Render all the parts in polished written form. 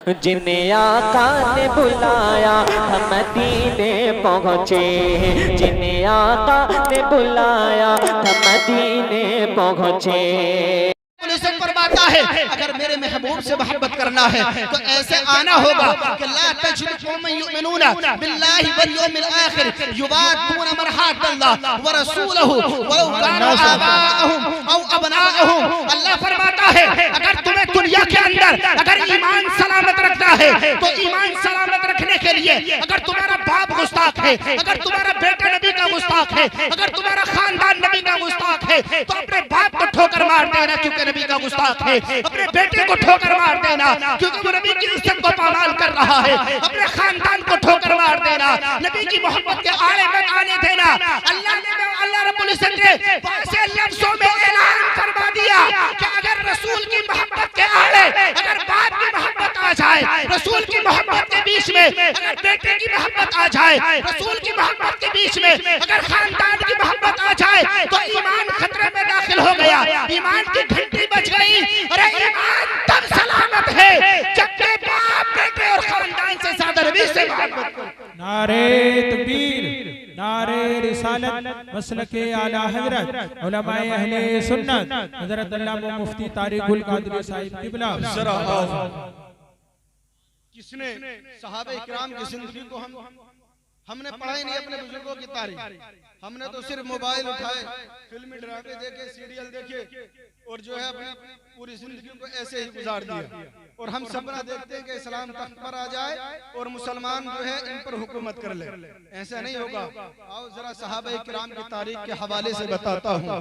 जिन्हें आका ने बुलाया हम मदीने पहुँचे, जिन्हें आका ने बुलाया हम मदीने पहुँचे। फरमाता है अगर मेरे महबूब से मोहब्बत करना है तो ऐसे आना होगा कि ला तजिदु कौमन युमिनूना बिल्लाहि वल यौमिल आखिर युवादूना मन हाद्दल्लाह व रसूलहु वलौ कानु आबाअहुम औ अबनाअहुम। अल्लाह फरमाता है अगर तुम्हें दुनिया के अंदर अगर ईमान सलामत रखना है तो ईमान सलामत रखने के लिए अगर तुम्हारा बाप गुस्ताख है, अगर तुम्हारा बेटा नबी का गुस्ताख है, अगर तुम्हारा खानदान नबी का गुस्ताख है तो अपने बाप को ठोकर मार देना क्योंकि नबी का गुस्ताख है, अपने बेटे को ठोकर मार देना क्योंकि वो नबी की इज्जत को पामाल कर रहा है, अपने खानदान को ठोकर मार देना, नबी की मोहब्बत के आड़े में आने देना। अल्लाह रब्बुल इज्जत ने ऐसे लफ्जों में ऐलान फरमा दिया कि अगर रसूल की मोहब्बत के आड़े अगर बाप की मोहब्बत आ जाए, रसूल की मोहब्बत के बीच में अगर बेटे की मोहब्बत आ जाए, रसूल की मोहब्बत के बीच में अगर खानदान की मोहब्बत आ जाए तो ईमान खतरे में दाखिल हो गया, ईमान की घंटी बज गई। अरे ईमान तब सलामत है जबकि बाप बेटे और खानदान से ज्यादा नबी से मोहब्बत। नारे तकबीर, नारे रिसालत, मसलके आला हजरत उलमाए अहले सुन्नत हजरत अल्लामा मुफ्ती तारिकुल कादरी साहिब किबला। किसने सहाबा इकराम की जिंदगी को हमने पढ़ा ही नहीं, अपने बुजुर्गों की तारीख हमने तो सिर्फ मोबाइल उठाए, फिल्मी ड्रामे देखे, सीरियल देखे और जो है अपनी पूरी जिंदगी को ऐसे ही गुजार दिया। और हम सपना देखते हैं कि इस्लाम तख्त पर आ जाए और मुसलमान जो है इन पर हुकूमत कर ले। ऐसा नहीं होगा। आओ जरा सहाबा इकराम की तारीख के हवाले से बताता हूँ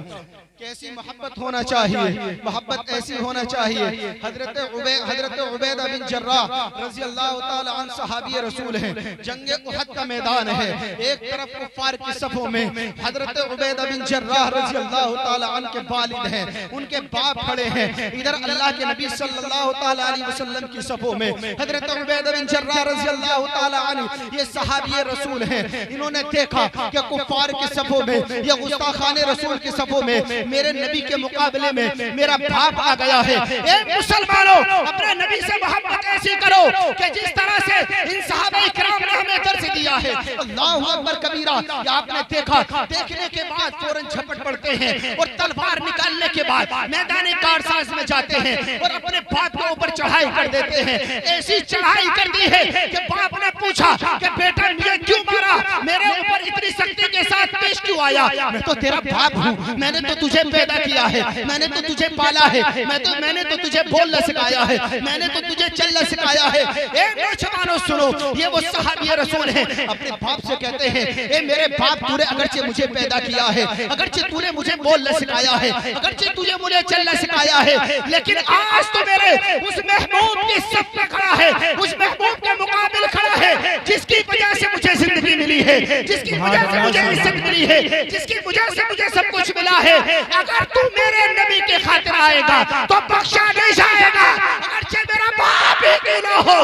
कैसी मोहब्बत होना चाहिए। मोहब्बत ऐसी होना चाहिए। हजरत उबैदा बिन जर्राह रज़ी अल्लाह तआला अन्हु सहाबी रसूल हैं। जंगे उहद का मैदान है, एक तरफ कुफ्फार की सफों में हजरत उबैदा बिन जर्राह रज़ी अल्लाह तआला अन्हु के वालिद हैं, उनके बाप खड़े हैं। इधर अल्लाह के नबी सल्लल्लाहु तआला अलैहि वसल्लम की सफों में हजरत उबैदा बिन जर्राह रज़ी अल्लाह तआला अन्हु ये सहाबी रसूल हैं। इन्होंने देखा कि कुफ्फार की सफों में या गुस्ताखाने रसूल की सफों में मेरे नबी के मुकाबले में मेरा बाप आ गया है। ए मुसलमानों, अपने नबी से मोहब्बत ऐसी करो कि जिस तरह से इन सहाबा इकराम ने हमें दर्ज दिया है। अल्लाहु अकबर कबीरा। आपने देखा, देखने के बाद फौरन झपट पड़ते हैं और तलवार निकालने के बाद मैदान कारसाज में जाते हैं और अपने बाप के ऊपर चढ़ाई कर देते हैं। ऐसी चढ़ाई कर दी है कि बाप ने पूछा कि बेटा मुझे क्यों मारा, मेरे ऊपर इतनी सख्ती के साथ पेश क्यों आया? मैं तो तेरा बाप हूँ, मैंने तो तुझे पैदा किया है, मैंने तो तुझे पाला है, मैंने तो तुझे बोलना सिखाया है, मैंने तो तुझे चलना सिखाया है। ए नौजवानों सुनो, ये वो सहाबी रसूल हैं, अपने बाप से कहते हैं ए मेरे बाप, तूने अगरचे मुझे पैदा किया है, अगरचे तूने मुझे बोलना सिखाया है, अगरचे तुझे मुझे चलना सिखाया है, लेकिन आज तो मेरे उस महबूब की सफ में खड़ा है, उस महबूब के मुकाबिल खड़ा है जिसकी वजह से मुझे जिंदगी मिली है, जिसकी वजह से मुझे इज्जत मिली है, जिसकी वजह से मुझे सब कुछ मिला है। अगर तू मेरे नबी के खातिर आएगा तो बख्शा नहीं जाएगा, अगरचे मेरा बाप ही क्यों ना हो।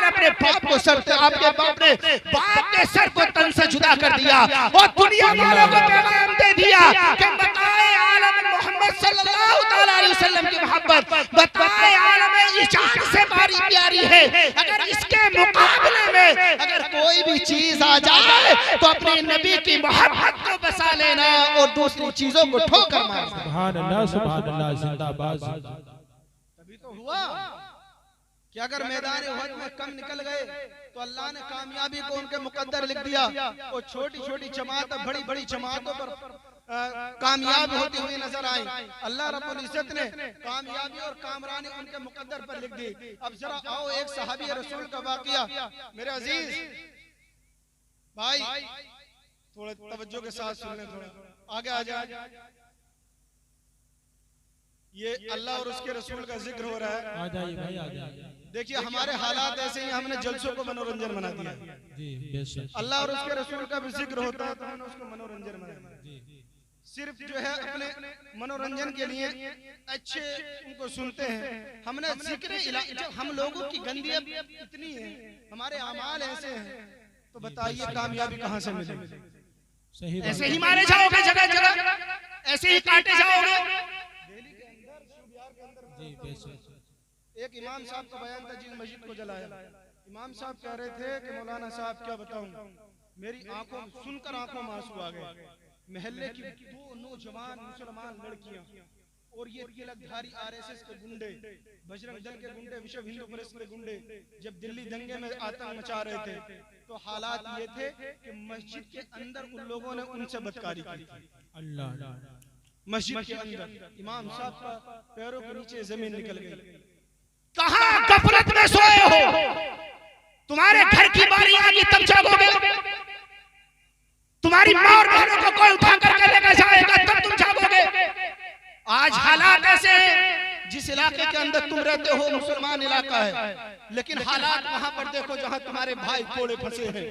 अपने बाप को सर से, आपके बाप ने बाप के सर को तन से जुदा कर दिया और दुनिया वालों को पैगाम दे दिया कि बताए आलम मोहम्मद सल्लल्लाहु तआला अलैहि वसल्लम की मोहब्बत, बताए आलम ईशान से बारी प्यारी है। अगर इसके मुकाबले में अगर कोई भी चीज आ जाए तो अपने नबी की मोहब्बत को बसा लेना और दूसरी चीजों को ठोकर मारना। सुभान अल्लाह, सुभान अल्लाह, जिंदाबाद। तभी तो हुआ कि अगर मैदान उहद में कम निकल गए तो अल्लाह ने कामयाबी को उनके मुकद्दर लिख दिया और छोटी छोटी जमात बड़ी बड़ी जमातों पर कामयाब होती हुई नजर आई। अल्लाह रब्बुल इज्जत ने कामयाबी और कामरानी उनके मुकद्दर पर लिख दी। अब जरा आओ एक सहाबी रसूल का वाकया मेरे अजीज भाई थोड़ा तवज्जो के साथ सुन लें, थोड़ा आगे आ जाए। ये अल्लाह और उसके रसूल का जिक्र हो रहा है। आ जाइए भाई, आ जाइए। देखिए हमारे हालात ऐसे ही, हमने जलसों को मनोरंजन बना दिया। अल्लाह और उसके रसूल का भी जिक्र होता है तो हमने उसको मनोरंजन बना दिया। सिर्फ जो है अपने मनोरंजन के लिए अच्छे उनको सुनते हैं। हमने जिक्र जब हम लोगों की गंदियत इतनी है, हमारे अमाल ऐसे हैं, तो बताइए कामयाबी कहाँ से मिलेगी? ऐसे ही मारे जाओगे जगह जगह, ऐसे ही काटे जाओगे। जी बेशक। एक इमाम साहब का बयान था जिस मस्जिद को जलाया। इमाम साहब कह रहे थे कि मौलाना साहब क्या बताऊं, मेरी आंखों सुनकर आंखों में आंसू आ गए। महल्ले की 2 नौजवान मुसलमान लड़कियां और ये तिलकधारी आरएसएस के गुंडे, बजरंग दल के गुंडे, विश्व हिंदू परिषद के गुंडे जब दिल्ली दंगे में आतंक मचा रहे थे तो हालात ये थे कि मस्जिद के अंदर उन लोगों ने उनसे बदकारी की। अल्लाह मस्जिद के अंदर इमाम साहब का पैरों के नीचे जमीन निकल गई। कहां गफलत में सोए हो, तुम्हारे घर की बारी आएगी तब जागोगे। तुम्हारी मां और बहनों को कोई उठा करके लेकर जाएगा तब तुम जागोगे। आज हालात ऐसे हैं, जिस इलाके के अंदर तुम रहते हो मुसलमान इलाका है, लेकिन हालात वहां पर देखो जहां तुम्हारे भाई कोड़े फंसे हैं।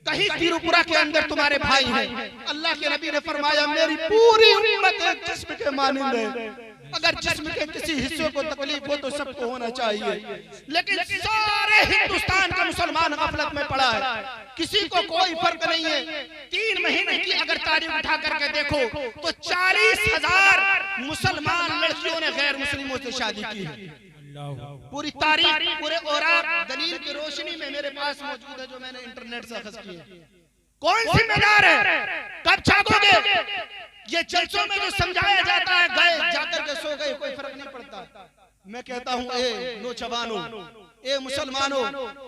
कहीं तिरुपुरा के अंदर तुम्हारे भाई हैं। अल्लाह के नबी ने फरमाया मेरी पूरी उम्मत एक जिस्म के मानिंद है। अगर जिस्म के किसी हिस्से को तकलीफ हो तो सबको होना चाहिए, लेकिन सारे हिंदुस्तान का मुसलमान गफलत में पड़ा है। किसी को कोई फर्क नहीं है। 3 महीने की अगर तारीख उठा करके देखो तो 40,000 मुसलमान लड़कियों ने गैर मुस्लिमों से शादी की है। पूरी तारीख, पूरे औरात दलील की रोशनी में मेरे पास मौजूद है जो मैंने इंटरनेट से अखज़ की है। कौन जिम्मेदार है? कब जागोगे? ये जलसों में जो समझाया जाता है गए जाकर के सो गए, कोई फर्क नहीं पड़ता। मैं कहता हूँ ए नौजवानों, ए मुसलमानों,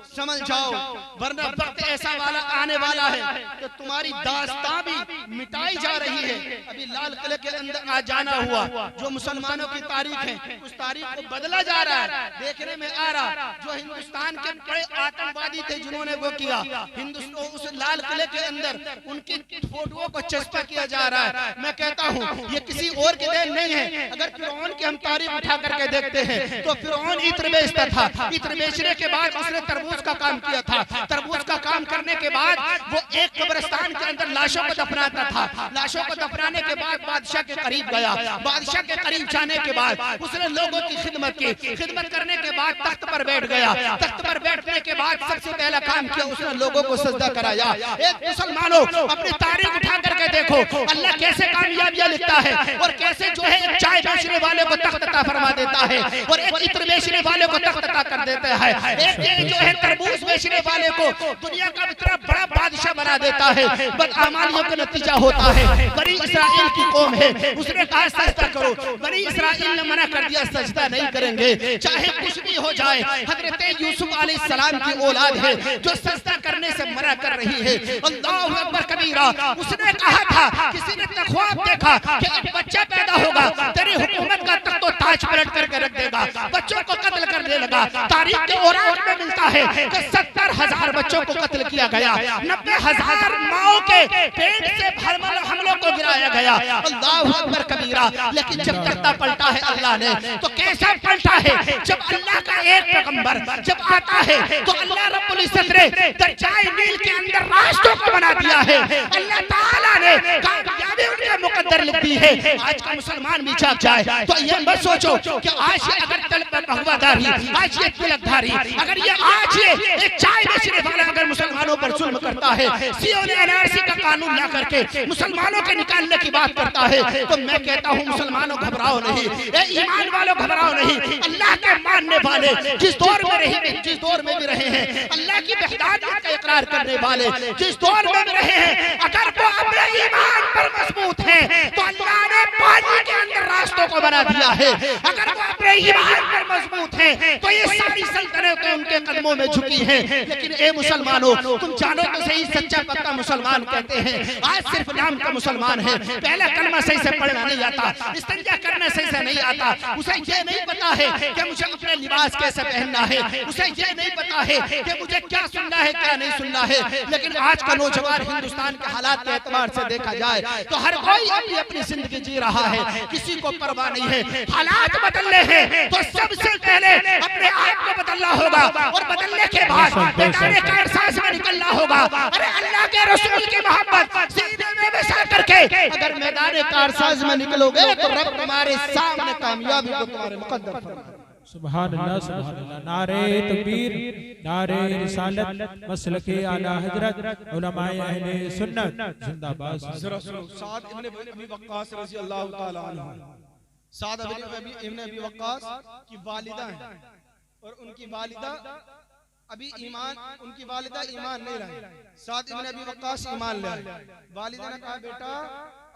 समझ जाओ, वरना वक्त ऐसा वाला आने वाला है कि तुम्हारी दास्तां भी मिटाई जा रही है। अभी लाल किले के अंदर आज जाना हुआ, जो मुसलमानों की तारीख है उस तारीख को बदला जा रहा है। देखने में आ रहा जो हिंदुस्तान के बड़े आतंकवादी थे जिन्होंने वो किया, हिंदुस्तान उस लाल किले के अंदर उनकी फोटोओं को चस्पा किया जा रहा है। मैं कहता हूँ ये किसी और की देन नहीं है। अगर फिरौन की हम तारीख उठा करके देखते हैं तो फिरौन इत्र बेचता था। इत्र बेचने के बाद उसने तरबूज का काम किया था। तरबूज का काम करने के बाद वो एक कब्रिस्तान के अंदर लाशों को दफनाता था। लाशों को दफनाने के बाद बादशाह के करीब गया। बादशाह के करीब जाने के बाद उसने लोगों की खिदमत की। खिदमत करने के बाद तख्त पर बैठ गया। तख्त पर बैठने के बाद सबसे पहला काम किया उसने लोगों को सजदा कराया। एक मुसलमानों अपनी तारीख उठा करके देखो अल्लाह कैसे कामयाबियां लिखता है और कैसे जो है एक चाय बेचने वाले को तख्त अता फरमा देता है और एक इत्र बेचने वाले को तख्त अता कर देता है। एक जो है तरबूज बेचने वाले को दुनिया का इतना बड़ा बादशाह बना देता है। बदआमालियों का नतीजा होता है। बनी इस्राइल की कौम है, उसने कहा सजदा करो, बनी इस्राइल ने मना कर दिया, सजदा नहीं करेंगे चाहे कुछ भी हो जाए। हजरत यूसुफ अलैहिस्सलाम की औलाद है जो सजदा करने से मना कर रही है। अल्लाहु अकबर कबीरा। उसने कहा था, किसी ने ख्वाब देखा कि एक बच्चा पैदा होगा, तेरी हुकूमत का तख्त तो ताज पलट करके रख देगा, बच्चों को कत्ल करने लगा। तारीख के औरात में मिलता है कि 70,000 बच्चों को कत्ल किया गया, 90,000 माओं के पेट से हमलों को गिराया गया। अल्लाहु अकबर कबीरा। लेकिन जब तख्ता पलटा है अल्लाह ने तो कैसा पलटा है? जब अल्लाह का एक पैगंबर जब आता है तो अल्लाह रब्बुल इज्जत ने दरियाए नील के अंदर रास्तों को बना दिया है। अल्लाह ताला ने कामयाबी उनके मुकद्दर लिख दी है। आज का मुसलमान भी जाग जाए तो ये मत सोचो कि आज ये अगर भगवादारी, आज ये तिलकधारी, अगर ये आज ये एक चाय बेचने वाला अगर मुसलमानों पर जुल्म करता है, सीओ ने एनआरसी का कानून ला करके मुसलमानों के निकालने की बात करता है, तो मैं कहता हूँ मुसलमानों घबराओ नहीं, ईमान वालों घबराओ नहीं। अल्लाह के मानने वाले जिस दौर में भी रहे हैं, अल्लाह की वहदानियत का इकरार करने वाले जिस दौर में भी रहे हैं, अगर वो अपने ईमान पर मजबूत है तो अल्लाह ने पानी के अंदर रास्तों को बना दिया है। अगर वो अपने ईमान पर मजबूत है तो ये सारी सल्तनतें उनके कदमों में झुकी हैं। लेकिन ए मुसलमानों, तुम जानो तो सही, सच्चा पक्का मुसलमान कहते हैं आज सिर्फ नाम का मुसलमान है। पहला कलमा सही से पढ़ना नहीं आता, इस्तिंजा करना सही से नहीं आता, उसे ये नहीं पता है कि मुझे अपने लिबास कैसे पहनना है, उसे ये नहीं पता है कि मुझे क्या सुनना है क्या नहीं सुनना है। लेकिन आज का नौजवान हिंदुस्तान के हालात के एतबार से देखा जाए तो हर कोई अपनी अपनी जिंदगी जी रहा है, किसी को परवाह नहीं है। हालात बदलने हैं तो सबसे पहले अपने आप को बदलना होगा और बदलने के बाद बेगाने कारसाज में निकलना होगा। अरे अल्लाह के रसूल की मोहब्बत सीने में बसा करके अगर मैदान कारसाज में निकलोगे तो रब तुम्हारे सामने कामयाबी को तुम्हारे मुकद्दर फरमाएगा। सुभान अल्लाह, सुभान अल्लाह। नारे तकबीर, नारे रिसालत, मसलके आला हजरत, उलमाए अहले सुन्नत जिंदाबाद। साद इब्न अबी वक्कास रज़ी अल्लाह ताला अन्हु, साद इब्न अबी वक्कास की वालिदा हैं और उनकी वालिदा अभी उनकी वालिदा ईमान नहीं लाई। साद इब्न अबी वक्कास ईमान ले आए। वालिदा ने कहा बेटा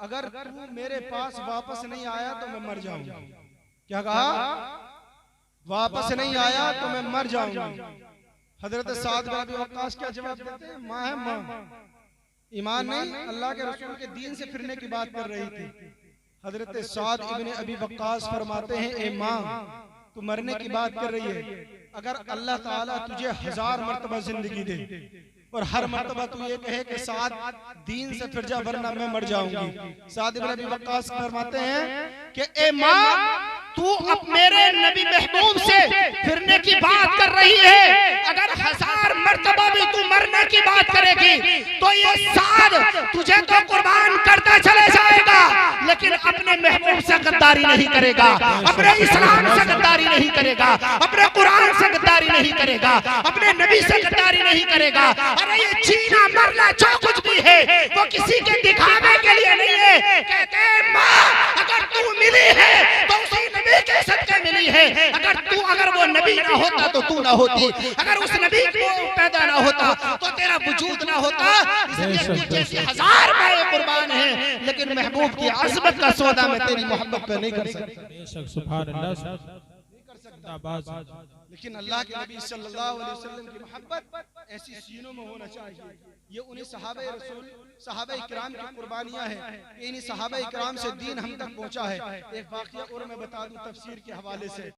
अगर तू मेरे पास वापस नहीं आया तो मैं मर जाऊंगा। क्या कहा? वापस नहीं आया तो मैं मर जाऊंगा। हजरत साद इब्न अबी वक्कास क्या जवाब देते हैं? माँ है माँ, ईमान नहीं, अल्लाह के रसूल के दीन से फिरने की बात कर रही थी। हजरत साद इब्न अबी वक्कास फरमाते हैं ए माँ तू मरने की बात कर रही है, अगर अल्लाह ताला तुझे 1000 मर्तबा जिंदगी दे और हर मर्तबा तू ये कहे कि साद दीन से फिर जा वरना मैं मर जाऊंगी। साद इब्न अबी वक्कास फरमाते हैं कि ए माँ तू अब मेरे नबी महबूब से फिरने की बात कर रही है, अगर 1000 मर्तबा भी तू मरने की बात करेगी तो ये साद तुझे तो कुर्बान करता चले जाएगा लेकिन अपने महबूब से गद्दारी नहीं करेगा, अपने इस्लाम से गद्दारी नहीं करेगा, अपने कुरान से गद्दारी नहीं करेगा, अपने नबी से गद्दारी नहीं करेगा। अरे ये जीना मरना जो कुछ भी है वो किसी के दिखावे के लिए नहीं है। कहते हैं माँ अगर तू मिली है तो उसी नबी के सदके मिली है, अगर वो नबी ना होता तो तू ना होती, अगर उस नबी को पैदा ना होता तो तेरा वजूद ना होता। इसलिए जैसे 1000 माएं कुर्बान हैं लेकिन महबूब की अज़मत का सौदा में तेरी मोहब्बत पे नहीं कर सकता। सुभान अल्लाह। लेकिन अल्लाह के नबी सल्लल्लाहु अलैहि वसल्लम की मोहब्बत ऐसी सीनों में होना चाहिए। ये उन्हीं सहाबा रसूल सहाबा इकराम की कुर्बानियां हैं, इन्हीं सहाबा इकराम से दीन हम तक पहुंचा है। एक वाकया और मैं बता दूं तफसीर के हवाले से।